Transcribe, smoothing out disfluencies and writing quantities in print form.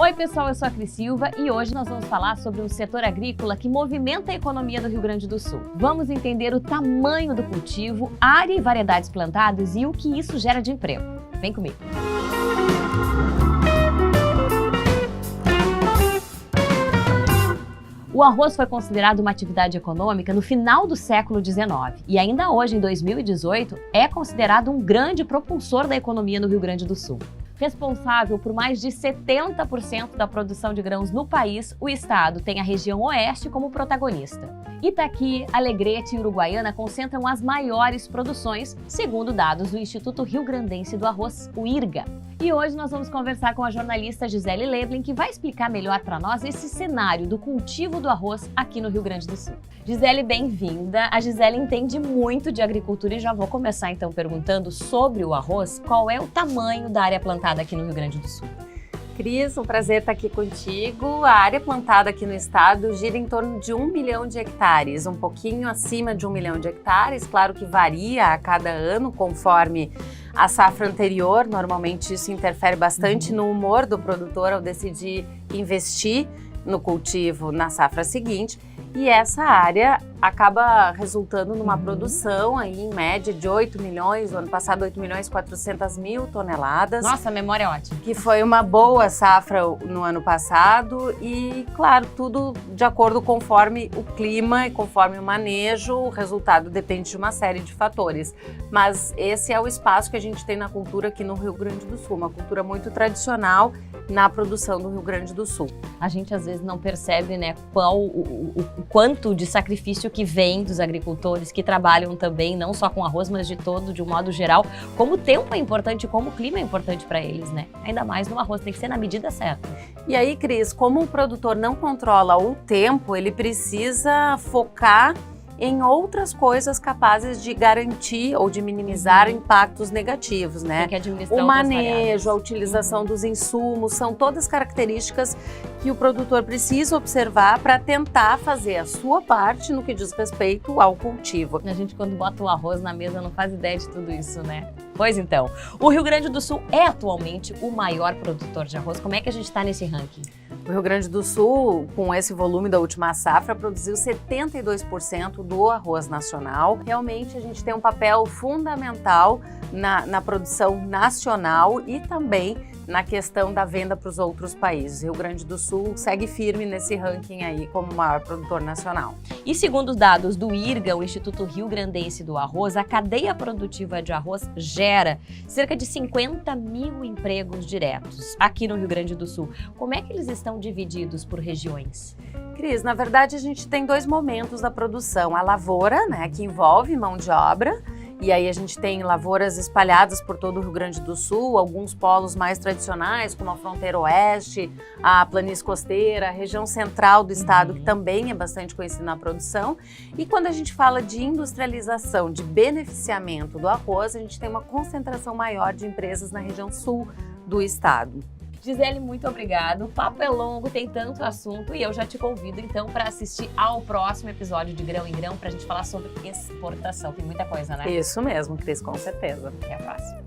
Oi pessoal, eu sou a Cris Silva e hoje nós vamos falar sobre um setor agrícola que movimenta a economia do Rio Grande do Sul. Vamos entender o tamanho do cultivo, área e variedades plantadas e o que isso gera de emprego. Vem comigo! O arroz foi considerado uma atividade econômica no final do século XIX e ainda hoje, em 2018, é considerado um grande propulsor da economia no Rio Grande do Sul. Responsável por mais de 70% da produção de grãos no país, o estado tem a região oeste como protagonista. Itaqui, Alegrete e Uruguaiana concentram as maiores produções, segundo dados do Instituto Rio-Grandense do Arroz, o IRGA. E hoje nós vamos conversar com a jornalista Gisele Leblin, que vai explicar melhor para nós esse cenário do cultivo do arroz aqui no Rio Grande do Sul. Gisele, bem-vinda. A Gisele entende muito de agricultura e já vou começar então perguntando sobre o arroz. Qual é o tamanho da área plantada aqui no Rio Grande do Sul? Cris, um prazer estar aqui contigo. A área plantada aqui no estado gira em torno de 1 milhão de hectares, um pouquinho acima de 1 milhão de hectares. Claro que varia a cada ano, conforme a safra anterior. Normalmente isso interfere bastante no humor do produtor ao decidir investir no cultivo na safra seguinte. E essa área acaba resultando numa produção aí em média de 8 milhões, o ano passado 8 milhões 400 mil toneladas. Nossa, a memória é ótima. Que foi uma boa safra no ano passado e, claro, tudo de acordo conforme o clima e conforme o manejo, o resultado depende de uma série de fatores. Mas esse é o espaço que a gente tem na cultura aqui no Rio Grande do Sul, uma cultura muito tradicional na produção do Rio Grande do Sul. A gente às vezes não percebe, né, o quanto de sacrifício que vem dos agricultores que trabalham também, não só com arroz, mas de um modo geral, como o tempo é importante, como o clima é importante para eles, né? Ainda mais no arroz, tem que ser na medida certa. E aí, Cris, como o produtor não controla o tempo, ele precisa focar em outras coisas capazes de garantir ou de minimizar impactos negativos, né? Tem que administrar o manejo, variáveis. a utilização dos insumos, são todas características que o produtor precisa observar para tentar fazer a sua parte no que diz respeito ao cultivo. A gente, quando bota o arroz na mesa, não faz ideia de tudo isso, né? Pois então, o Rio Grande do Sul é atualmente o maior produtor de arroz. Como é que a gente está nesse ranking? O Rio Grande do Sul, com esse volume da última safra, produziu 72% do arroz nacional. Realmente a gente tem um papel fundamental na produção nacional e também na questão da venda para os outros países. O Rio Grande do Sul segue firme nesse ranking aí como maior produtor nacional. E segundo os dados do IRGA, o Instituto Rio-Grandense do Arroz, a cadeia produtiva de arroz gera cerca de 50 mil empregos diretos aqui no Rio Grande do Sul. Como é que eles estão divididos por regiões? Cris, na verdade a gente tem dois momentos da produção. A lavoura, né, que envolve mão de obra, e aí a gente tem lavouras espalhadas por todo o Rio Grande do Sul, alguns polos mais tradicionais, como a fronteira oeste, a planície costeira, a região central do estado, que também é bastante conhecida na produção. E quando a gente fala de industrialização, de beneficiamento do arroz, a gente tem uma concentração maior de empresas na região sul do estado. Gisele, muito obrigada. O papo é longo, tem tanto assunto e eu já te convido então para assistir ao próximo episódio de Grão em Grão para a gente falar sobre exportação. Tem muita coisa, né? Isso mesmo, Cris, com certeza. Até a próxima.